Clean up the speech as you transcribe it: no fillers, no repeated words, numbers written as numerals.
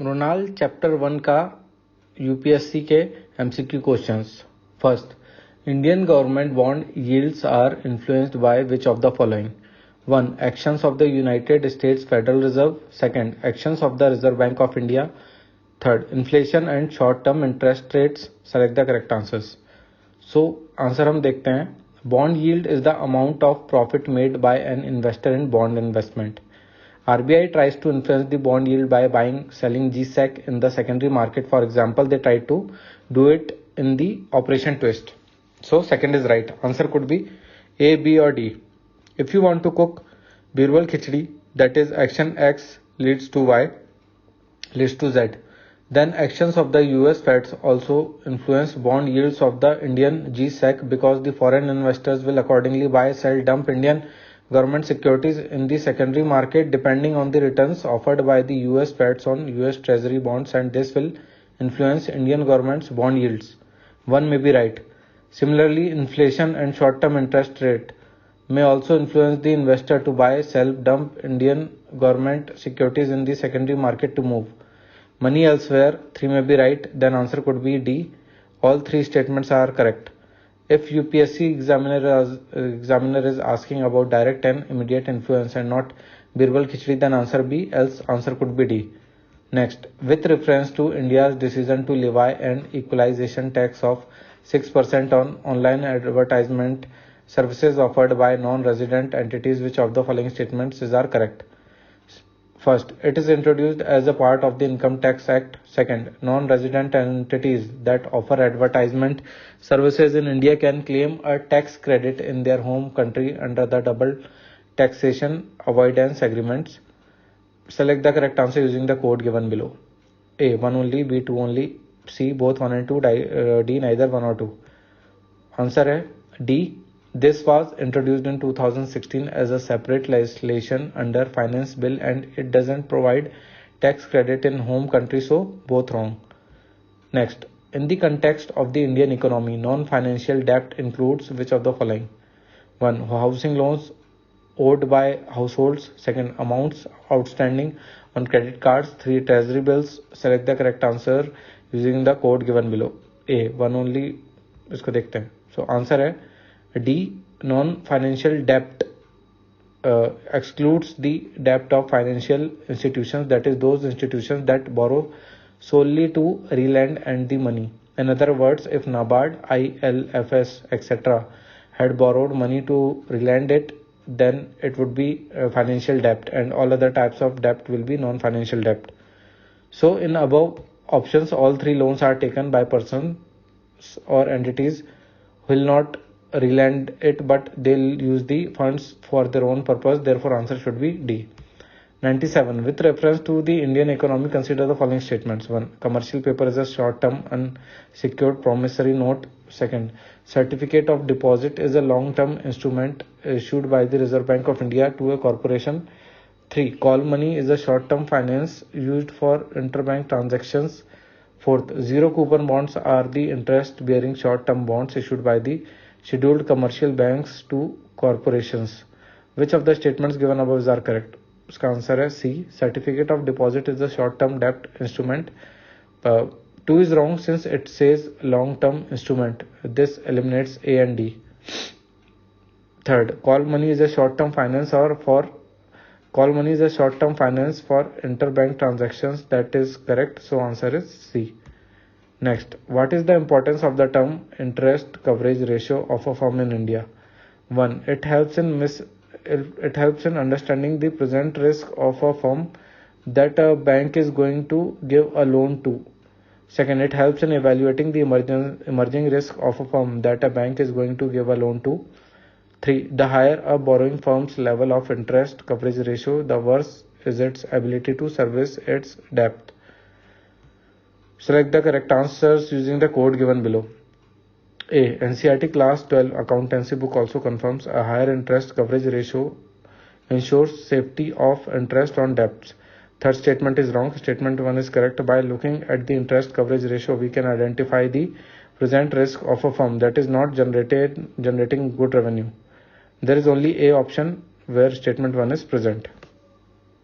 Mrinal chapter 1 का UPSC के MCQ questions. First, Indian government bond yields are influenced by which of the following? 1. Actions of the United States Federal Reserve. 2. Actions of the Reserve Bank of India. 3rd, inflation and short-term interest rates. Select the correct answers. So, answer हम देखते हैं। Bond yield is the amount of profit made by an investor in bond investment. RBI tries to influence the bond yield by buying, selling GSEC in the secondary market. For example, they try to do it in the Operation Twist. So, second is right. Answer could be A, B or D. If you want to cook Birbal Khichdi, that is action X leads to Y, leads to Z, then actions of the US Feds also influence bond yields of the Indian GSEC because the foreign investors will accordingly buy, sell, dump Indian government securities in the secondary market depending on the returns offered by the US Feds on US Treasury bonds, and this will influence Indian government's bond yields. One may be right. Similarly, inflation and short-term interest rate may also influence the investor to buy, sell, dump Indian government securities in the secondary market to move money elsewhere. 3 may be right. Then answer could be D. All three statements are correct. If UPSC examiner is asking about direct and immediate influence and not Birbal Khichdi, then answer B. Else answer could be D. Next, with reference to India's decision to levy an equalization tax of 6% on online advertisement services offered by non-resident entities, which of the following statements are correct? First, it is introduced as a part of the Income Tax Act. Second, non-resident entities that offer advertisement services in India can claim a tax credit in their home country under the double taxation avoidance agreements. Select the correct answer using the code given below. A, 1 only, B, 2 only, C, both 1 and 2, D, neither 1 or 2. Answer है D. This was introduced in 2016 as a separate legislation under Finance Bill, and it doesn't provide tax credit in home country, so both wrong. Next, in the context of the Indian economy, non-financial debt includes which of the following? 1. Housing loans owed by households. 2nd, amounts outstanding on credit cards. 3. Treasury bills. Select the correct answer using the code given below. A, 1 only, इसको देखते हैं. So answer है D. Non-financial debt excludes the debt of financial institutions, that is those institutions that borrow solely to relend and the money. In other words, if NABARD, ILFS, etc. had borrowed money to relend it, then it would be financial debt, and all other types of debt will be non-financial debt. So in above options, all three loans are taken by persons or entities who will not relend it, but they'll use the funds for their own purpose. Therefore, answer should be D. 97. With reference to the Indian economy, consider the following statements. 1. Commercial paper is a short-term unsecured promissory note. 2nd, certificate of deposit is a long-term instrument issued by the Reserve Bank of India to a corporation. 3. Call money is a short-term finance used for interbank transactions. 4th, zero coupon bonds are the interest-bearing short-term bonds issued by the scheduled commercial banks to corporations. Which of the statements given above are correct? उसका answer है C. Certificate of deposit is a short-term debt instrument. 2 is wrong since it says long-term instrument. This eliminates A and D. 3rd, call money is a short-term finance for interbank transactions. That is correct. So answer is C. Next, what is the importance of the term interest coverage ratio of a firm in India? 1. It helps in understanding the present risk of a firm that a bank is going to give a loan to. 2nd, it helps in evaluating the emerging risk of a firm that a bank is going to give a loan to. 3. The higher a borrowing firm's level of interest coverage ratio, the worse is its ability to service its debt. Select the correct answers using the code given below. A. NCERT Class 12 Accountancy book also confirms a higher interest coverage ratio ensures safety of interest on debts. 3rd statement is wrong. Statement 1 is correct. By looking at the interest coverage ratio, we can identify the present risk of a firm that is not generating good revenue. There is only A option where statement 1 is present.